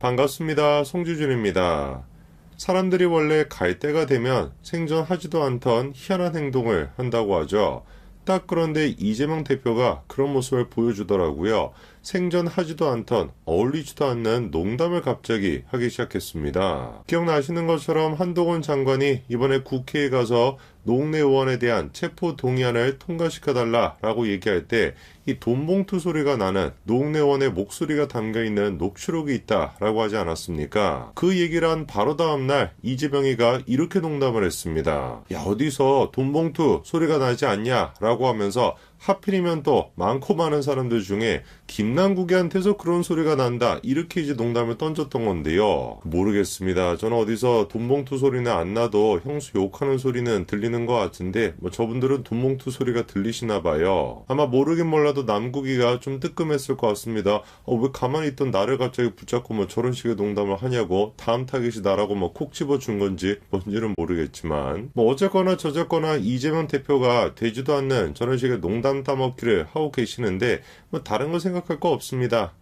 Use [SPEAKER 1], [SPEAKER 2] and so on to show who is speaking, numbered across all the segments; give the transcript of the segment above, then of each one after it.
[SPEAKER 1] 반갑습니다. 송주준입니다. 사람들이 원래 갈 때가 되면 생전하지도 않던 희한한 행동을 한다고 하죠. 딱 그런데 이재명 대표가 그런 모습을 보여주더라고요. 생전하지도 않던 어울리지도 않는 농담을 갑자기 하기 시작했습니다. 기억나시는 것처럼 한동훈 장관이 이번에 국회에 가서 노웅래 의원에 대한 체포 동의안을 통과시켜달라라고 얘기할 때 이 돈봉투 소리가 나는 노웅래 의원의 목소리가 담겨있는 녹취록이 있다라고 하지 않았습니까? 그 얘기를 한 바로 다음날 이재명이가 이렇게 농담을 했습니다. 야, 어디서 돈봉투 소리가 나지 않냐라고 하면서 하필이면 또 많고 많은 사람들 중에 김남국이한테서 그런 소리가 난다, 이렇게 이제 농담을 던졌던 건데요. 모르겠습니다. 저는 어디서 돈봉투 소리는 안 나도 형수 욕하는 소리는 들리는 것 같은데 저분들은 돈봉투 소리가 들리시나 봐요. 아마 모르긴 몰라도 남국이가 좀 뜨끔했을 것 같습니다. 왜 가만히 있던 나를 갑자기 붙잡고 저런 식의 농담을 하냐고, 다음 타깃이 나라고 콕 집어준 건지 뭔지는 모르겠지만 어쨌거나 저쨌거나 이재명 대표가 되지도 않는 저런 식의 농담 따먹기를 하고 계시는데 다른 거 생각할 거 없습니다.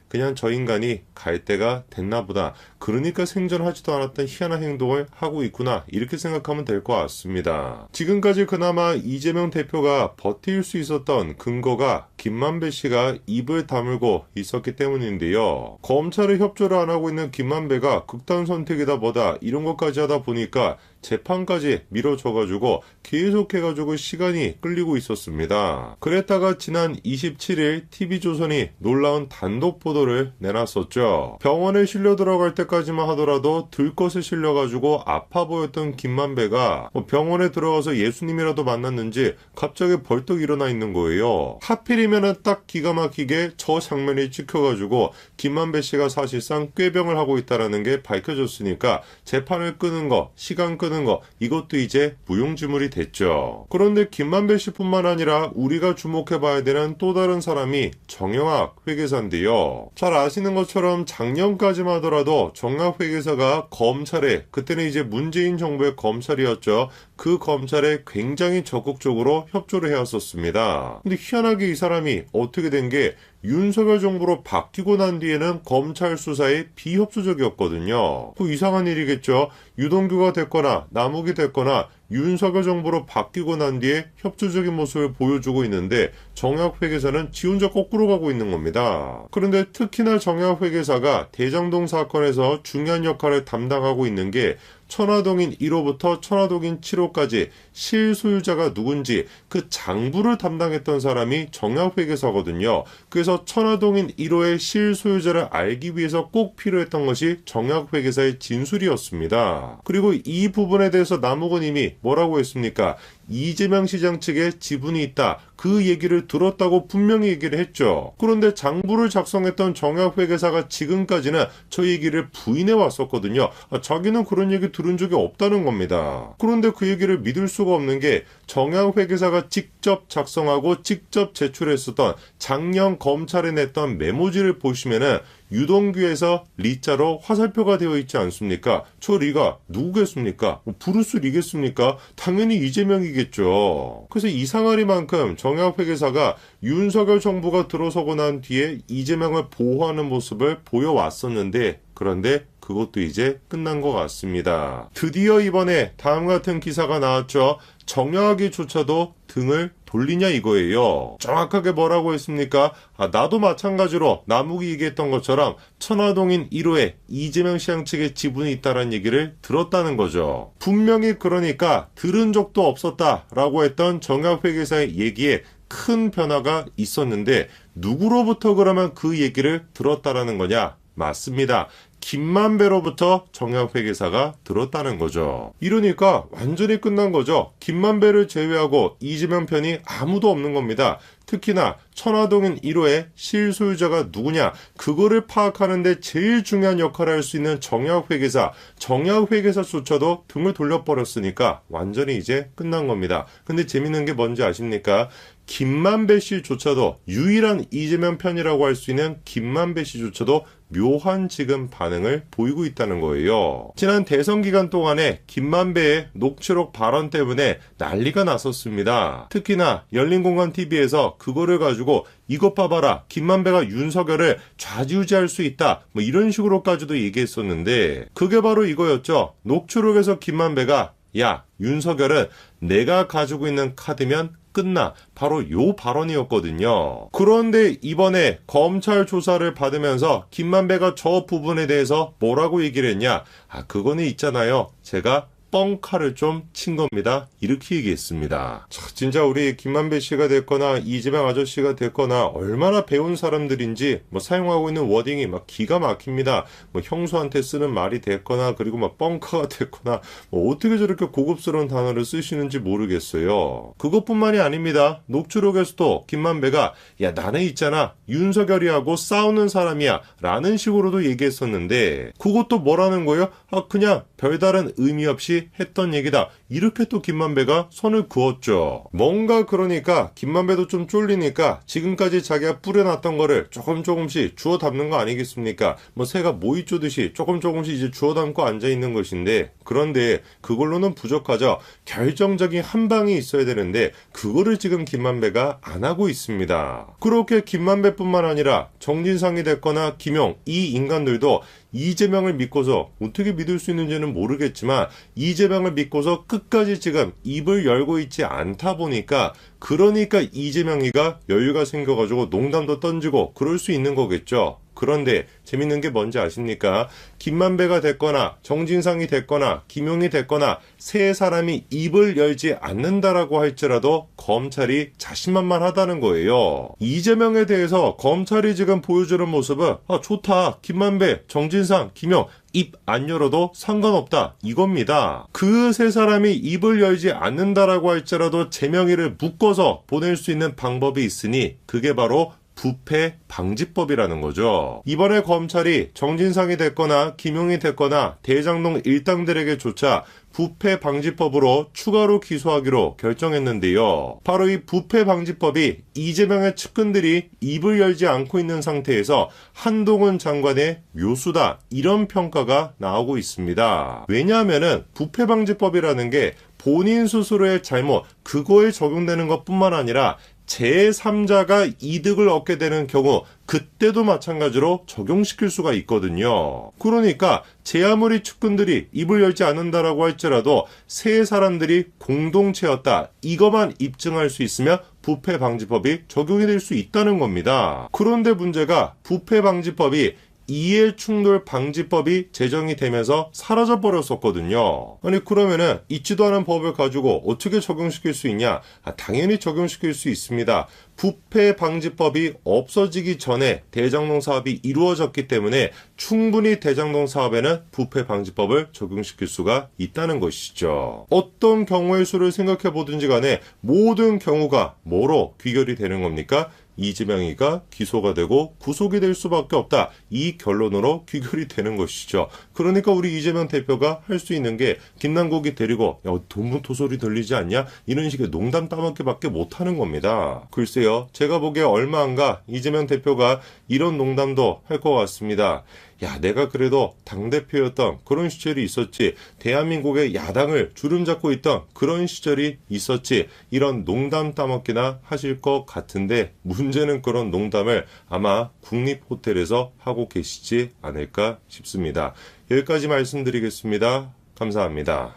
[SPEAKER 1] 그냥 저 인간이 갈 때가 됐나 보다. 그러니까 생전하지도 않았던 희한한 행동을 하고 있구나, 이렇게 생각하면 될 것 같습니다. 지금까지 그나마 이재명 대표가 버틸 수 있었던 근거가 김만배 씨가 입을 다물고 있었기 때문인데요. 검찰에 협조를 안 하고 있는 김만배가 극단 선택이다 뭐다 이런 것까지 하다 보니까 재판까지 미뤄져가지고 계속해가지고 시간이 끌리고 있었습니다. 그랬다가 지난 27일 TV조선이 놀라운 단독 보도를 내놨었죠. 병원에 실려 들어갈 때까지만 하더라도 들것에 실려가지고 아파 보였던 김만배가 병원에 들어가서 예수님이라도 만났는지 갑자기 벌떡 일어나 있는 거예요. 하필이면은 딱 기가 막히게 저 장면이 찍혀가지고 김만배 씨가 사실상 꾀병을 하고 있다는 게 밝혀졌으니까 재판을 끄는 거, 시간 끄는 거, 이것도 이제 무용지물이 됐죠. 그런데 김만배 씨뿐만 아니라 우리가 주목해봐야 되는 또 다른 사람이 정영학 회계사인데요. 잘 아시는 것처럼 작년까지만 하더라도 정영학 회계사가 검찰에, 그때는 이제 문재인 정부의 검찰이었죠. 그 검찰에 굉장히 적극적으로 협조를 해왔었습니다. 근데 희한하게 이 사람이 어떻게 된 게 윤석열 정부로 바뀌고 난 뒤에는 검찰 수사에 비협조적이었거든요. 그 이상한 일이겠죠. 유동규가 됐거나 남욱이 됐거나 윤석열 정부로 바뀌고 난 뒤에 협조적인 모습을 보여주고 있는데 정영학 회계사는 지 혼자 거꾸로 가고 있는 겁니다. 그런데 특히나 정영학 회계사가 대장동 사건에서 중요한 역할을 담당하고 있는 게 천화동인 1호부터 천화동인 7호까지 실소유자가 누군지 그 장부를 담당했던 사람이 정영학 회계사거든요. 그래서 천화동인 1호의 실소유자를 알기 위해서 꼭 필요했던 것이 정영학 회계사의 진술이었습니다. 그리고 이 부분에 대해서 남욱은 이미 뭐라고 했습니까? 이재명 시장 측에 지분이 있다, 그 얘기를 들었다고 분명히 얘기를 했죠. 그런데 장부를 작성했던 정영학 회계사가 지금까지는 저 얘기를 부인해 왔었거든요. 자기는 그런 얘기 들은 적이 없다는 겁니다. 그런데 그 얘기를 믿을 수가 없는 게 정영학 회계사가 직접 작성하고 직접 제출했었던 작년 검찰에 냈던 메모지를 보시면은 유동규에서 리자로 화살표가 되어 있지 않습니까? 저 리가 누구겠습니까? 브루스 리겠습니까? 당연히 이재명이겠죠. 그래서 이상하리만큼 정영학 회계사가 윤석열 정부가 들어서고 난 뒤에 이재명을 보호하는 모습을 보여왔었는데, 그런데 그것도 이제 끝난 것 같습니다. 드디어 이번에 다음 같은 기사가 나왔죠. 정영학이조차도 등을 돌리냐 이거예요. 정확하게 뭐라고 했습니까? 나도 마찬가지로 남욱이 얘기했던 것처럼 천화동인 1호에 이재명 시장 측의 지분이 있다는 얘기를 들었다는 거죠. 분명히 그러니까 들은 적도 없었다라고 했던 정영학 회계사의 얘기에 큰 변화가 있었는데 누구로부터 그러면 그 얘기를 들었다라는 거냐? 맞습니다. 김만배로부터 정영학 회계사가 들었다는 거죠. 이러니까 완전히 끝난 거죠. 김만배를 제외하고 이재명 편이 아무도 없는 겁니다. 특히나 천화동인 1호의 실소유자가 누구냐, 그거를 파악하는데 제일 중요한 역할을 할 수 있는 정영학 회계사, 정영학 회계사조차도 등을 돌려버렸으니까 완전히 이제 끝난 겁니다. 근데 재밌는 게 뭔지 아십니까? 김만배 씨조차도, 유일한 이재명 편이라고 할 수 있는 김만배 씨조차도 묘한 지금 반응을 보이고 있다는 거예요. 지난 대선 기간 동안에 김만배의 녹취록 발언 때문에 난리가 났었습니다. 특히나 열린공감TV에서 그거를 가지고 이것 봐봐라, 김만배가 윤석열을 좌지우지할 수 있다, 뭐 이런 식으로까지도 얘기했었는데, 그게 바로 이거였죠. 녹취록에서 김만배가 야, 윤석열은 내가 가지고 있는 카드면 끝나, 바로 요 발언이었거든요. 그런데 이번에 검찰 조사를 받으면서 김만배가 저 부분에 대해서 뭐라고 얘기를 했냐, 그거는 있잖아요, 제가 뻥카를 좀 친 겁니다, 이렇게 얘기했습니다. 진짜 우리 김만배 씨가 됐거나 이재명 아저씨가 됐거나 얼마나 배운 사람들인지 사용하고 있는 워딩이 기가 막힙니다. 형수한테 쓰는 말이 됐거나, 그리고 뻥카가 됐거나, 어떻게 저렇게 고급스러운 단어를 쓰시는지 모르겠어요. 그것뿐만이 아닙니다. 녹취록에서도 김만배가 야, 나는 있잖아, 윤석열이하고 싸우는 사람이야 라는 식으로도 얘기했었는데, 그것도 뭐라는 거예요? 그냥 별다른 의미 없이 했던 얘기다, 이렇게 또 김만배가 선을 그었죠. 뭔가 그러니까 김만배도 좀 쫄리니까 지금까지 자기가 뿌려놨던 거를 조금씩 주워 담는 거 아니겠습니까? 새가 모이 쪼듯이 조금씩 이제 주워 담고 앉아있는 것인데, 그런데 그걸로는 부족하죠. 결정적인 한 방이 있어야 되는데 그거를 지금 김만배가 안 하고 있습니다. 그렇게 김만배뿐만 아니라 정진상이 됐거나 김용, 이 인간들도 이재명을 믿고서, 어떻게 믿을 수 있는지는 모르겠지만 이재명을 믿고서 끝까지 지금 입을 열고 있지 않다 보니까, 그러니까 이재명이가 여유가 생겨가지고 농담도 던지고 그럴 수 있는 거겠죠. 그런데 재밌는 게 뭔지 아십니까? 김만배가 됐거나 정진상이 됐거나 김용이 됐거나 세 사람이 입을 열지 않는다라고 할지라도 검찰이 자신만만하다는 거예요. 이재명에 대해서 검찰이 지금 보여주는 모습은 좋다, 김만배, 정진상, 김용 입 안 열어도 상관없다, 이겁니다. 그 세 사람이 입을 열지 않는다라고 할지라도 제명의를 묶어서 보낼 수 있는 방법이 있으니, 그게 바로 부패 방지법이라는 거죠. 이번에 검찰이 정진상이 됐거나 김용이 됐거나 대장동 일당들에게조차 부패 방지법으로 추가로 기소하기로 결정했는데요. 바로 이 부패 방지법이 이재명의 측근들이 입을 열지 않고 있는 상태에서 한동훈 장관의 묘수다, 이런 평가가 나오고 있습니다. 왜냐하면은 부패 방지법이라는 게 본인 스스로의 잘못, 그거에 적용되는 것뿐만 아니라 제3자가 이득을 얻게 되는 경우, 그때도 마찬가지로 적용시킬 수가 있거든요. 그러니까 제 아무리 측근들이 입을 열지 않는다라고 할지라도 세 사람들이 공동체였다, 이것만 입증할 수 있으면 부패방지법이 적용이 될 수 있다는 겁니다. 그런데 문제가 부패방지법이 이해충돌 방지법이 제정이 되면서 사라져 버렸었거든요. 아니, 그러면은 있지도 않은 법을 가지고 어떻게 적용시킬 수 있냐? 당연히 적용시킬 수 있습니다. 부패 방지법이 없어지기 전에 대장동 사업이 이루어졌기 때문에 충분히 대장동 사업에는 부패 방지법을 적용시킬 수가 있다는 것이죠. 어떤 경우의 수를 생각해 보든지 간에 모든 경우가 뭐로 귀결이 되는 겁니까? 이재명이가 기소가 되고 구속이 될 수밖에 없다, 이 결론으로 귀결이 되는 것이죠. 그러니까 우리 이재명 대표가 할 수 있는 게 김남국이 데리고 야, 돈부토 소리 들리지 않냐, 이런 식의 농담 따먹기밖에 못하는 겁니다. 글쎄요, 제가 보기에 얼마 안 가 이재명 대표가 이런 농담도 할 것 같습니다. 야, 내가 그래도 당대표였던 그런 시절이 있었지, 대한민국의 야당을 주름잡고 있던 그런 시절이 있었지, 이런 농담 따먹기나 하실 것 같은데, 문제는 그런 농담을 아마 국립호텔에서 하고 계시지 않을까 싶습니다. 여기까지 말씀드리겠습니다. 감사합니다.